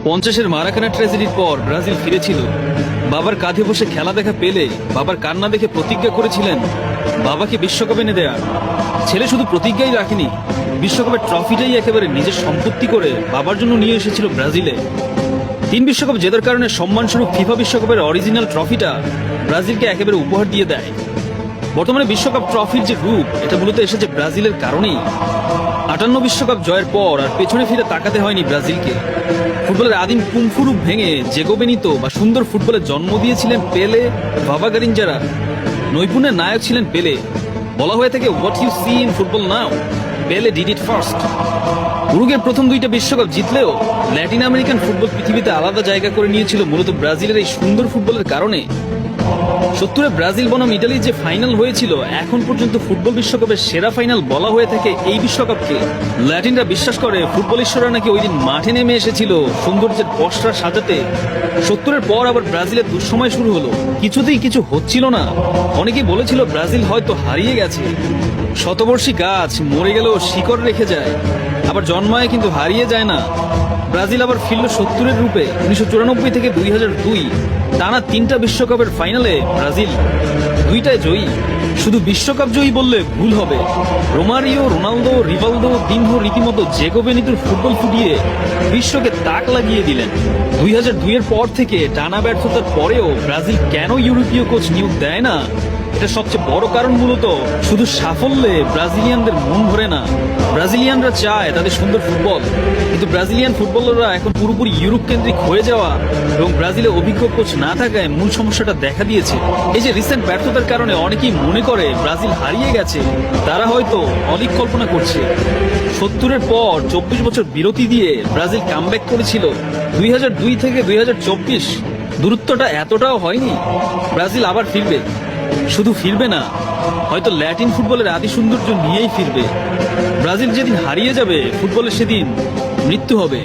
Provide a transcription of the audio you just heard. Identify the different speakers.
Speaker 1: 50-এর মারাকানা ট্র্যাজেডির পর ব্রাজিল ফিরেছিল। বাবার কাঁধে বসে খেলা দেখা পেলে বাবার কান্না দেখে প্রতিজ্ঞা করেছিলেন বাবাকে বিশ্বকাপ এনে দেয়া। ছেলে শুধু প্রতিজ্ঞাই রাখেনি, বিশ্বকাপের ট্রফিটাই একেবারে নিজের সম্পত্তি করে বাবার জন্য নিয়ে এসেছিল ব্রাজিলে। 3 বিশ্বকাপ জেতার কারণে সম্মানস্বরূপ ফিফা বিশ্বকাপের অরিজিনাল ট্রফিটা ব্রাজিলকে একেবারে উপহার দিয়ে দেয়। বর্তমানে বিশ্বকাপ ট্রফির যে রূপ, এটা মূলত এসেছে ব্রাজিলের কারণেই। 58 বিশ্বকাপ জয়ের পর আর পেছনে ফিরে তাকাতে হয়নি ব্রাজিলকে। ফুটবলের আদিম কুংফু রূপ ভেঙে জেগো বেনিতো বা সুন্দর ফুটবলের জন্ম দিয়েছিলেন পেলে, ভাভা গারিঞ্জারা। নৈপুণ্যের নায়ক ছিলেন পেলে। বলা হয়ে থাকে, what you see in football now, Pele did it first. উরুগুয়ের প্রথম 2টা বিশ্বকাপ জিতলেও ল্যাটিন আমেরিকান ফুটবল পৃথিবীতে আলাদা জায়গা করে নিয়েছিল মূলত ব্রাজিলের এই সুন্দর ফুটবলের কারণে। 70-এ ব্রাজিল বনাম ইটালির যে ফাইনাল হয়েছিল, এখন পর্যন্ত ফুটবল বিশ্বকাপের সেরা ফাইনাল বলা হয়ে থাকে এই বিশ্বকাপকে। ল্যাটিনরা বিশ্বাস করে ফুটবল ঈশ্বররা নাকি ওই দিন মাঠে নেমে এসেছিল সৌন্দর্যের পসরা সাজাতে। 70-এর পর আবার ব্রাজিলের দুঃসময় শুরু হলো, কিছুতেই কিছু হচ্ছিল না। অনেকেই বলেছিল ব্রাজিল হয়তো হারিয়ে গেছে। শতবর্ষী গাছ মরে গেলেও শিকড় রেখে যায়, আবার জন্মায় কিন্তু হারিয়ে যায় না। ব্রাজিল আবার ফিরল 70-এর রূপে। 1994 থেকে 2002 টানা 3টা বিশ্বকাপের ফাইনালে ব্রাজিল 2টায় জয়ী। শুধু বিশ্বকাপ জয়ী বললে ভুল হবে। রোমারিও, রোনালদো, রিভালদো, দিনহো রীতিমতো জেগো বেনিতোর ফুটবল ফুটিয়ে বিশ্বকে তাক লাগিয়ে দিলেন। 2002-এর পর থেকে টানা ব্যর্থতার পরেও ব্রাজিল কেন ইউরোপীয় কোচ নিয়োগ দেয় না, এটা সবচেয়ে বড় কারণ মূলত শুধু সাফল্যে ব্রাজিলিয়ানদের মন ভরে না। ব্রাজিলিয়ানরা চায় তাদের সুন্দর ফুটবল, কিন্তু ব্রাজিলিয়ান ফুটবলাররা এখন পুরোপুরি ইউরোপ কেন্দ্রিক হয়ে যাওয়া এবং ব্রাজিলে অভিজ্ঞ কোচ না থাকায় মূল সমস্যাটা দেখা দিয়েছে। এই যে রিসেন্ট ব্যর্থতার কারণে অনেকেই মনে করে ব্রাজিল হারিয়ে গেছে, তারা হয়তো অলিক কল্পনা করছে। 70-এর পর 24 বছর বিরতি দিয়ে ব্রাজিল কামব্যাক করেছিল। 2002 থেকে 2024 দূরত্বটা এতটাও হয়নি। ব্রাজিল আবার ফিরবে, শুধু ফিরবে না, হয়তো ল্যাটিন ফুটবলের আদি সৌন্দর্য নিয়েই ফিরবে। ব্রাজিল যেদিন হারিয়ে যাবে ফুটবলের, সেদিন মৃত্যু হবে।